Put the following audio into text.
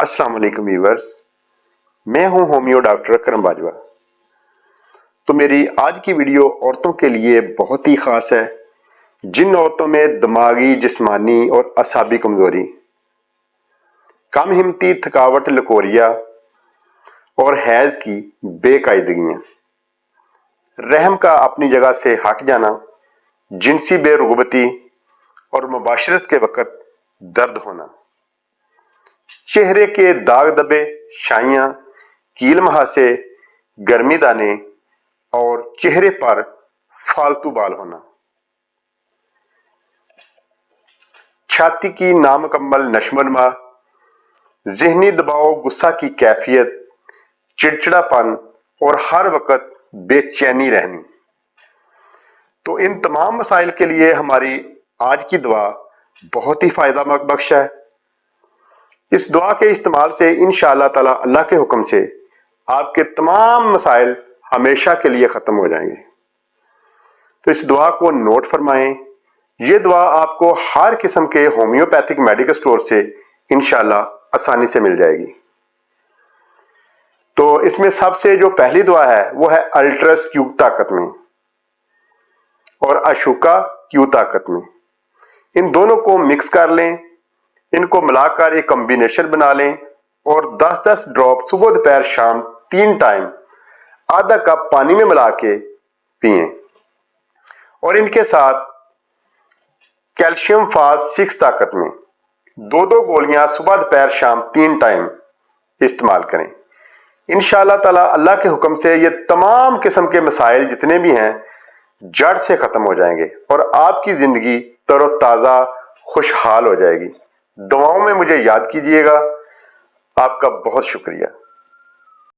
अस्सलाम वालेकुम व्यूअर्स, मैं हूं होमियो डॉक्टर अकरम बाजवा। तो मेरी आज की वीडियो औरतों के लिए बहुत ही ख़ास है, जिन औरतों में दिमागी, जिस्मानी और असाबी कमज़ोरी, कम हिम्मती, थकावट, लकोरिया और हैज़ की बेकायदगियाँ, रहम का अपनी जगह से हट जाना, जिनसी बेरुगबती और मुबाशरत के वक़्त दर्द होना, चेहरे के दाग दबे, शाइयाँ, कील मुहासे, गर्मी दाने और चेहरे पर फालतू बाल होना, छाती की नामुकम्मल नशोनुमा, ज़हनी दबाव, गुस्सा की कैफियत, चिड़चिड़ापन और हर वक्त बेचैनी रहनी। तो इन तमाम मसाइल के लिए हमारी आज की दुआ बहुत ही फायदा बख्श है। इस दुआ के इस्तेमाल से इंशाअल्लाह ताला अल्लाह के हुक्म से आपके तमाम मसाइल हमेशा के लिए ख़त्म हो जाएंगे। तो इस दुआ को नोट फरमाएं। ये दुआ आपको हर किस्म के होम्योपैथिक मेडिकल स्टोर से इंशाअल्लाह आसानी से मिल जाएगी। तो इसमें सबसे जो पहली दुआ है वो है अल्ट्रस क्यू ताकत में और अशोका क्यू ताकत में। इन दोनों को मिक्स कर लें, इनको मिलाकर एक कॉम्बिनेशन बना लें और 10-10 ड्रॉप सुबह दोपहर शाम 3 टाइम आधा कप पानी में मिला के पिएं और इनके साथ कैल्शियम फास्ट 6 ताकत में 2-2 गोलियां सुबह दोपहर शाम 3 टाइम इस्तेमाल करें। इंशाअल्लाह ताला अल्लाह के हुक्म से ये तमाम किस्म के मसाइल जितने भी हैं जड़ से खत्म हो जाएंगे और आपकी जिंदगी तरोताजा खुशहाल हो जाएगी। दुआओं में मुझे याद कीजिएगा। आपका बहुत शुक्रिया।